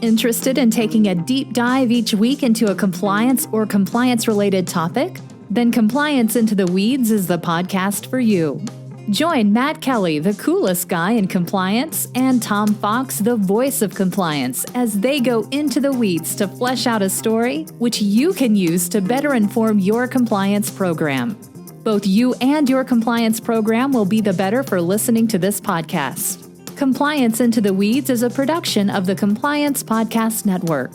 Interested in taking a deep dive each week into a compliance or compliance-related topic? Then Compliance Into the Weeds is the podcast for you. Join Matt Kelly, the coolest guy in compliance, and Tom Fox, the voice of compliance, as they go into the weeds to flesh out a story which you can use to better inform your compliance program. Both you and your compliance program will be the better for listening to this podcast. Compliance Into the Weeds is a production of the Compliance Podcast Network.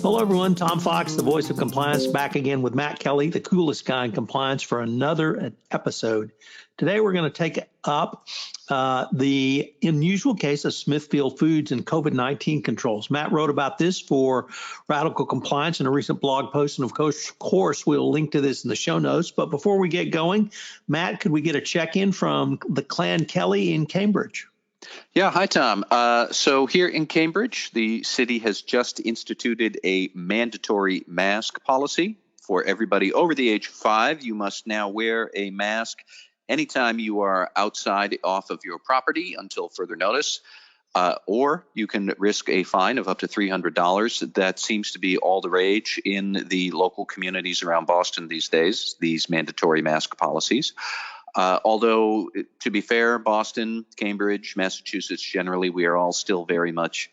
Hello, everyone. Tom Fox, the voice of compliance, back again with Matt Kelly, the coolest guy in compliance, for another episode. Today, we're going to take up the unusual case of Smithfield Foods and COVID-19 controls. Matt wrote about this for Radical Compliance in a recent blog post, and of course, we'll link to this in the show notes. But before we get going, Matt, could we get a check-in from the Clan Kelly in Cambridge? Yeah, hi, Tom. So here in Cambridge, the city has just instituted a mandatory mask policy for everybody over the age of 5. You must now wear a mask anytime you are outside off of your property until further notice, or you can risk a fine of up to $300. That seems to be all the rage in the local communities around Boston these days, these mandatory mask policies. Although, to be fair, Boston, Cambridge, Massachusetts, generally, we are all still very much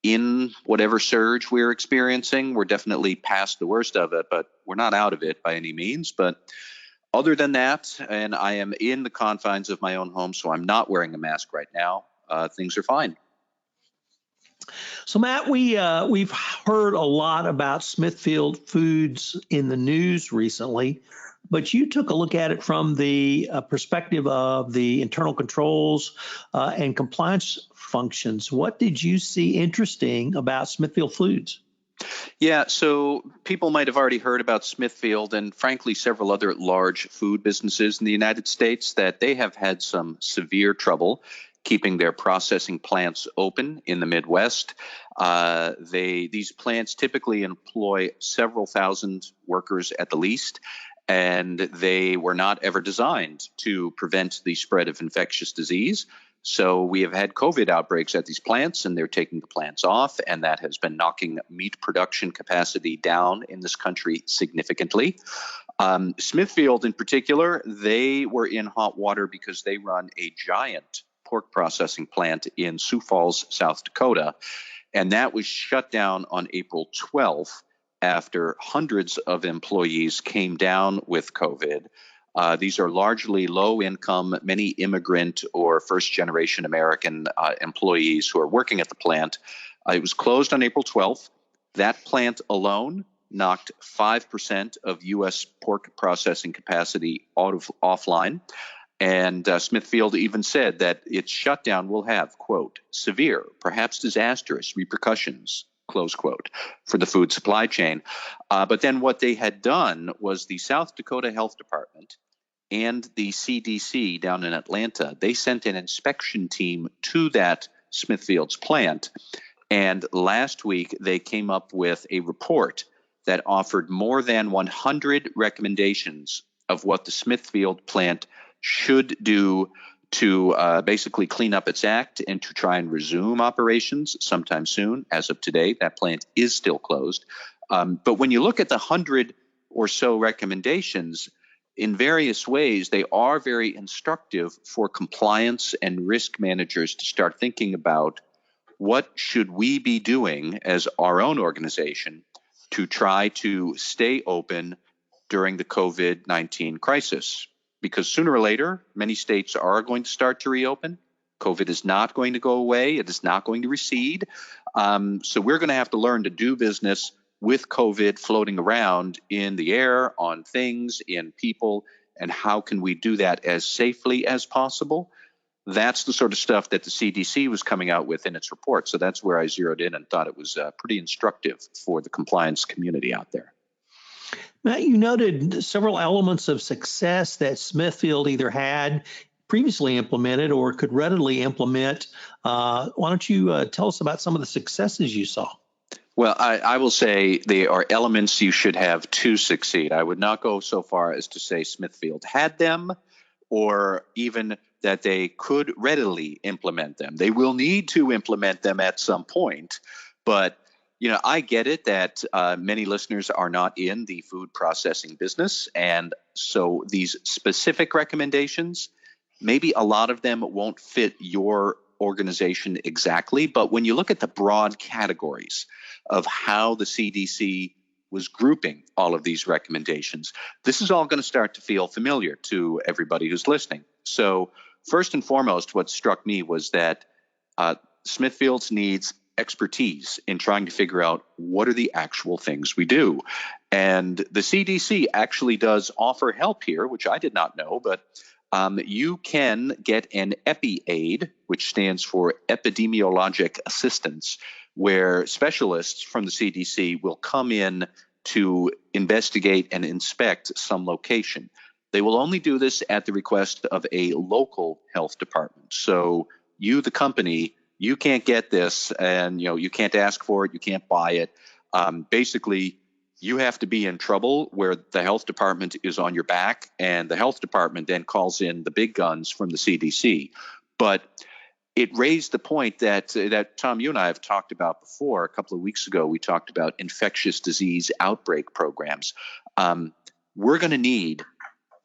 in whatever surge we're experiencing. We're definitely past the worst of it, but we're not out of it by any means. But other than that, and I am in the confines of my own home, so I'm not wearing a mask right now, things are fine. So, Matt, we've heard a lot about Smithfield Foods in the news recently, but you took a look at it from the perspective of the internal controls and compliance functions. What did you see interesting about Smithfield Foods? Yeah, so people might have already heard about Smithfield and, frankly, several other large food businesses in the United States that they have had some severe trouble keeping their processing plants open in the Midwest. These plants typically employ several thousand workers at the least, and they were not ever designed to prevent the spread of infectious disease. So we have had COVID outbreaks at these plants, and they're taking the plants off, and that has been knocking meat production capacity down in this country significantly. Smithfield, in particular, they were in hot water because they run a giant pork processing plant in Sioux Falls, South Dakota, and that was shut down on April 12th after hundreds of employees came down with COVID. These are largely low-income, many immigrant or first-generation American employees who are working at the plant. It was closed on April 12th. That plant alone knocked 5% of U.S. pork processing capacity offline. And Smithfield even said that its shutdown will have, quote, severe, perhaps disastrous repercussions, close quote, for the food supply chain. But then what they had done was the South Dakota Health Department and the CDC down in Atlanta, they sent an inspection team to that Smithfield's plant. And last week, they came up with a report that offered more than 100 recommendations of what the Smithfield plant should do to basically clean up its act and to try and resume operations sometime soon. As of today, that plant is still closed. But when you look at the 100 or so recommendations, in various ways, they are very instructive for compliance and risk managers to start thinking about what should we be doing as our own organization to try to stay open during the COVID-19 crisis. Because sooner or later, many states are going to start to reopen. COVID is not going to go away. It is not going to recede. So we're going to have to learn to do business with COVID floating around in the air, on things, in people, and how can we do that as safely as possible? That's the sort of stuff that the CDC was coming out with in its report. So that's where I zeroed in and thought it was pretty instructive for the compliance community out there. Matt, you noted several elements of success that Smithfield either had previously implemented or could readily implement. Why don't you tell us about some of the successes you saw? Well, I will say they are elements you should have to succeed. I would not go so far as to say Smithfield had them or even that they could readily implement them. They will need to implement them at some point, but I get it that many listeners are not in the food processing business, and so these specific recommendations, maybe a lot of them won't fit your organization exactly, but when you look at the broad categories of how the CDC was grouping all of these recommendations, this is all going to start to feel familiar to everybody who's listening. So first and foremost, what struck me was that Smithfield's needs expertise in trying to figure out what are the actual things we do. And the CDC actually does offer help here, which I did not know, but you can get an EPI-AID, which stands for Epidemiologic Assistance, where specialists from the CDC will come in to investigate and inspect some location. They will only do this at the request of a local health department. So you, the company, you can't get this, and you can't ask for it, you can't buy it. Basically, you have to be in trouble where the health department is on your back, and the health department then calls in the big guns from the CDC. But it raised the point that Tom, you and I have talked about before. A couple of weeks ago, we talked about infectious disease outbreak programs. We're going to need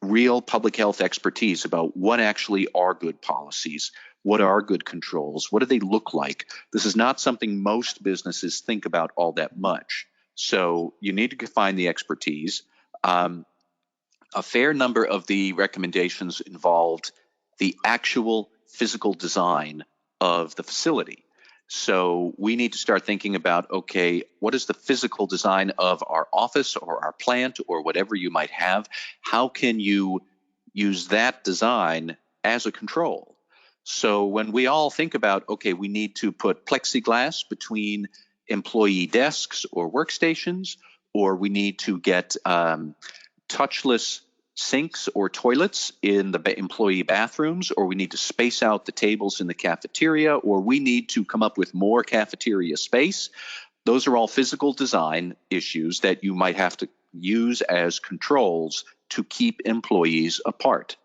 real public health expertise about what actually are good policies, what are good controls, what do they look like. This is not something most businesses think about all that much. So you need to find the expertise. A fair number of the recommendations involved the actual physical design of the facility. So we need to start thinking about, okay, what is the physical design of our office or our plant or whatever you might have? How can you use that design as a control? So when we all think about, okay, we need to put plexiglass between employee desks or workstations, or we need to get touchless sinks or toilets in the employee bathrooms, or we need to space out the tables in the cafeteria, or we need to come up with more cafeteria space. Those are all physical design issues that you might have to use as controls to keep employees apart.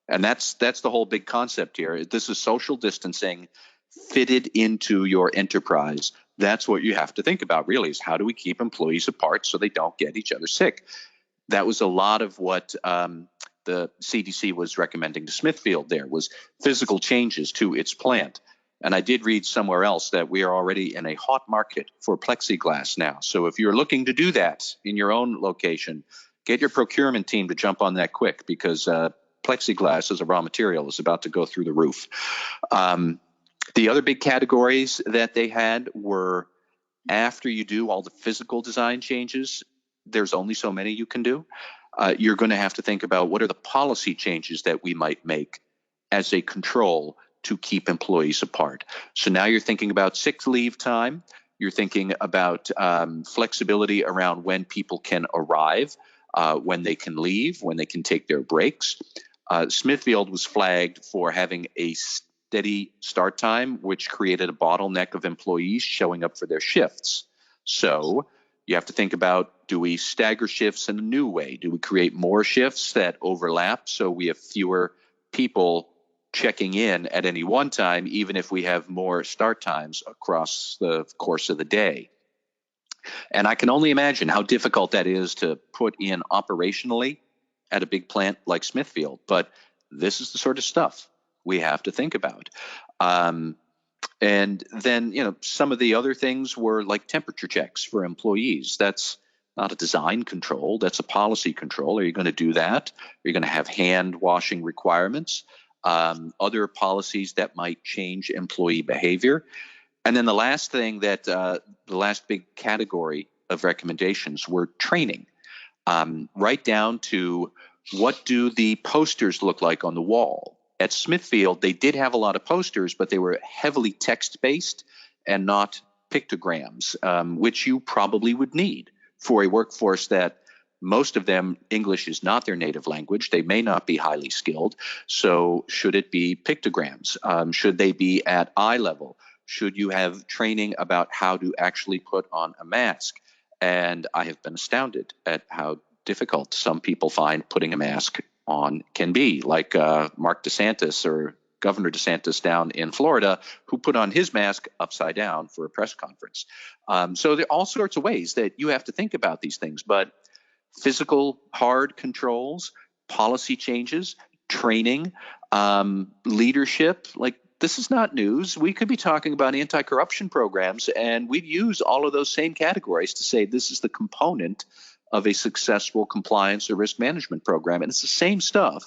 And that's the whole big concept here. This is social distancing fitted into your enterprise. That's what you have to think about, really, is how do we keep employees apart so they don't get each other sick? That was a lot of what the CDC was recommending to Smithfield there, was physical changes to its plant. And I did read somewhere else that we are already in a hot market for plexiglass now. So if you're looking to do that in your own location, get your procurement team to jump on that quick, because plexiglass as a raw material is about to go through the roof. The other big categories that they had were, after you do all the physical design changes, there's only so many you can do. You're going to have to think about what are the policy changes that we might make as a control to keep employees apart. So now you're thinking about sick leave time. You're thinking about flexibility around when people can arrive, when they can leave, when they can take their breaks. Smithfield was flagged for having a steady start time, which created a bottleneck of employees showing up for their shifts. So you have to think about, do we stagger shifts in a new way? Do we create more shifts that overlap so we have fewer people checking in at any one time, even if we have more start times across the course of the day? And I can only imagine how difficult that is to put in operationally at a big plant like Smithfield. But this is the sort of stuff we have to think about. And then, some of the other things were like temperature checks for employees. That's not a design control. That's a policy control. Are you going to do that? Are you going to have hand washing requirements? Other policies that might change employee behavior. And then the last thing that the last big category of recommendations were training, right down to what do the posters look like on the wall. At Smithfield, they did have a lot of posters, but they were heavily text-based and not pictograms, which you probably would need for a workforce that most of them, English is not their native language. They may not be highly skilled. So should it be pictograms? Should they be at eye level? Should you have training about how to actually put on a mask? And I have been astounded at how difficult some people find putting a mask on can be, like Mark DeSantis or Governor DeSantis down in Florida, who put on his mask upside down for a press conference. So there are all sorts of ways that you have to think about these things. But physical hard controls, policy changes, training, leadership, like this is not news. We could be talking about anti-corruption programs, and we'd use all of those same categories to say this is the component of a successful compliance or risk management program. And it's the same stuff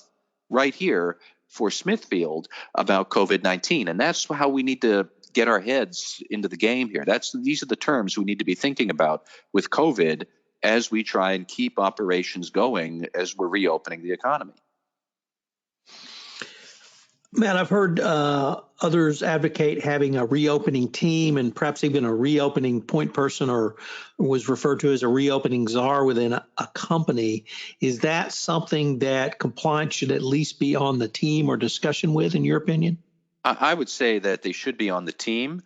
right here for Smithfield about COVID-19. And that's how we need to get our heads into the game here. These are the terms we need to be thinking about with COVID as we try and keep operations going as we're reopening the economy. Matt, I've heard others advocate having a reopening team and perhaps even a reopening point person, or was referred to as a reopening czar within a company. Is that something that compliance should at least be on the team or discussion with, in your opinion? I would say that they should be on the team.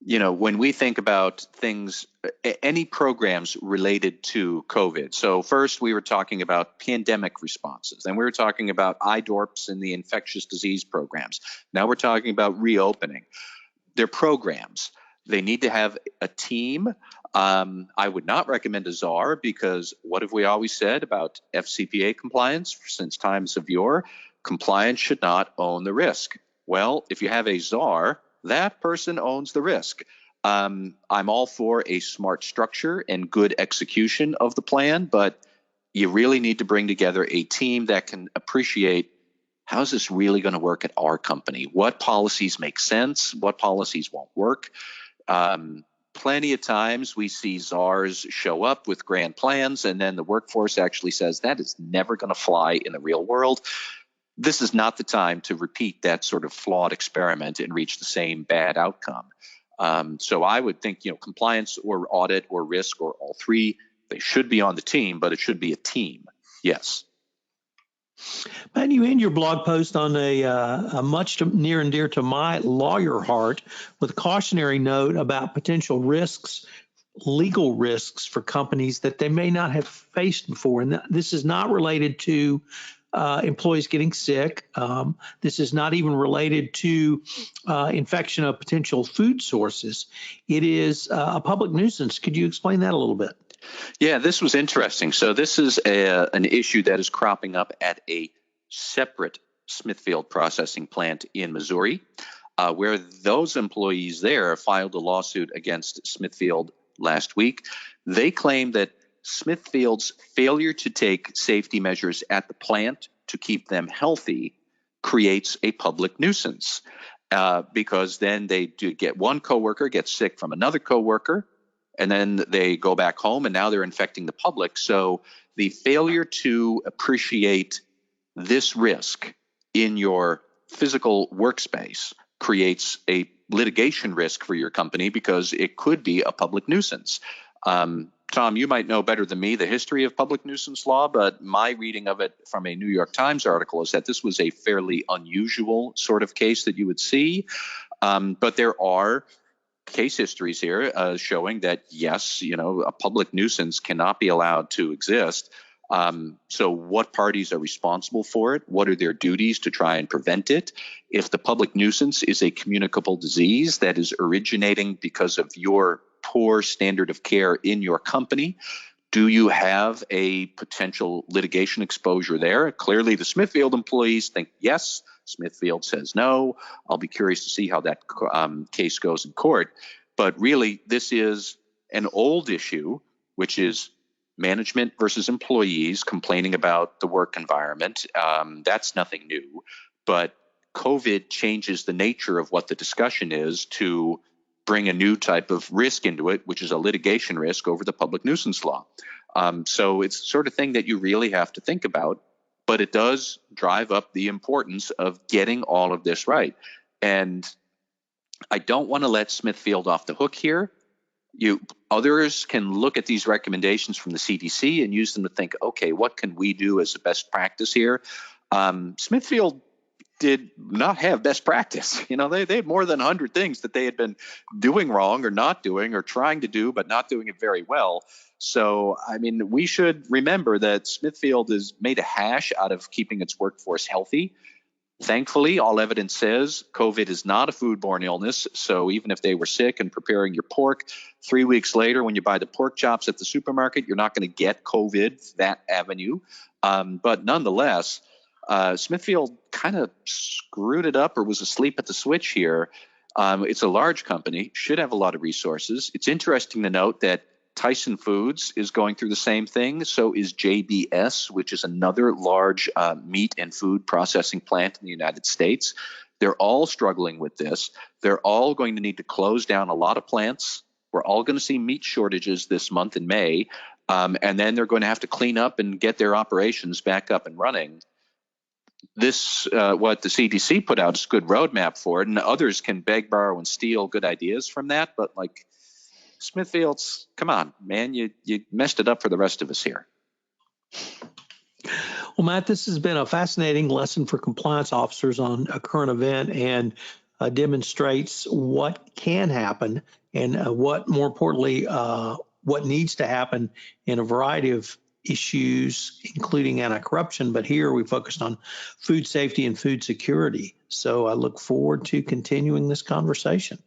When we think about things, any programs related to COVID. So first we were talking about pandemic responses. Then we were talking about IDORPs and the infectious disease programs. Now we're talking about reopening. They're programs. They need to have a team. I would not recommend a czar, because what have we always said about FCPA compliance since times of yore? Compliance should not own the risk. Well, if you have a czar, that person owns the risk. I'm all for a smart structure and good execution of the plan, but you really need to bring together a team that can appreciate, how's this really going to work at our company? What policies make sense? What policies won't work? Plenty of times we see czars show up with grand plans, and then the workforce actually says that is never going to fly in the real world. This is not the time to repeat that sort of flawed experiment and reach the same bad outcome. So I would think, compliance or audit or risk or all three, they should be on the team, but it should be a team. Yes. Man, you end your blog post on a much near and dear to my lawyer heart with a cautionary note about potential risks, legal risks for companies that they may not have faced before. And this is not related to employees getting sick. This is not even related to infection of potential food sources. It is a public nuisance. Could you explain that a little bit? Yeah, this was interesting. So this is an issue that is cropping up at a separate Smithfield processing plant in Missouri, where those employees there filed a lawsuit against Smithfield last week. They claim that Smithfield's failure to take safety measures at the plant to keep them healthy creates a public nuisance, because then they do get one coworker gets sick from another coworker, and then they go back home and now they're infecting the public. So the failure to appreciate this risk in your physical workspace creates a litigation risk for your company, because it could be a public nuisance. Tom, you might know better than me the history of public nuisance law, but my reading of it from a New York Times article is that this was a fairly unusual sort of case that you would see. But there are case histories here showing that, yes, a public nuisance cannot be allowed to exist. So what parties are responsible for it? What are their duties to try and prevent it? If the public nuisance is a communicable disease that is originating because of your poor standard of care in your company, do you have a potential litigation exposure there? Clearly, the Smithfield employees think yes. Smithfield says no. I'll be curious to see how that case goes in court. But really, this is an old issue, which is management versus employees complaining about the work environment. That's nothing new. But COVID changes the nature of what the discussion is to bring a new type of risk into it, which is a litigation risk over the public nuisance law. So it's the sort of thing that you really have to think about, but it does drive up the importance of getting all of this right. And I don't want to let Smithfield off the hook here. Others can look at these recommendations from the CDC and use them to think, okay, what can we do as a best practice here? Smithfield did not have best practice. They had more than 100 things that they had been doing wrong or not doing or trying to do, but not doing it very well. So, we should remember that Smithfield has made a hash out of keeping its workforce healthy. Thankfully, all evidence says COVID is not a foodborne illness. So even if they were sick and preparing your pork, 3 weeks later, when you buy the pork chops at the supermarket, you're not going to get COVID that avenue. But nonetheless, Smithfield kind of screwed it up or was asleep at the switch here. It's a large company, should have a lot of resources. It's interesting to note that Tyson Foods is going through the same thing. So is JBS, which is another large meat and food processing plant in the United States. They're all struggling with this. They're all going to need to close down a lot of plants. We're all going to see meat shortages this month in May. And then they're going to have to clean up and get their operations back up and running. This, what the CDC put out is a good roadmap for it, and others can beg, borrow, and steal good ideas from that. But like Smithfield's, come on, man, you messed it up for the rest of us here. Well, Matt, this has been a fascinating lesson for compliance officers on a current event and demonstrates what can happen and what, more importantly, what needs to happen in a variety of issues, including anti-corruption. But here we focused on food safety and food security. So I look forward to continuing this conversation.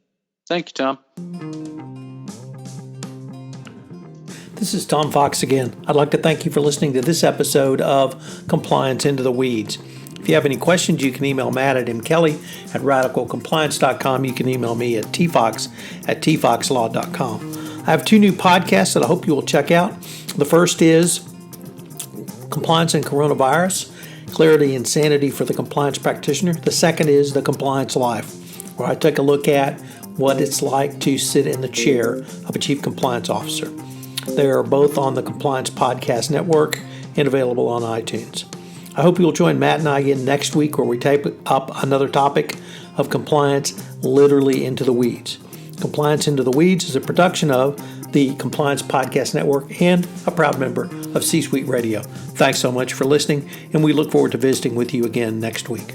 Thank you, Tom. This is Tom Fox again. I'd like to thank you for listening to this episode of Compliance Into the Weeds. If you have any questions, you can email Matt at mkelly@radicalcompliance.com. You can email me at tfox@tfoxlaw.com. I have 2 new podcasts that I hope you will check out. The first is Compliance and Coronavirus, Clarity and Sanity for the Compliance Practitioner. The second is The Compliance Life, where I take a look at what it's like to sit in the chair of a Chief Compliance Officer. They are both on the Compliance Podcast Network and available on iTunes. I hope you'll join Matt and I again next week, where we take up another topic of compliance literally into the weeds. Compliance Into the Weeds is a production of the Compliance Podcast Network and a proud member of C-Suite Radio. Thanks so much for listening, and we look forward to visiting with you again next week.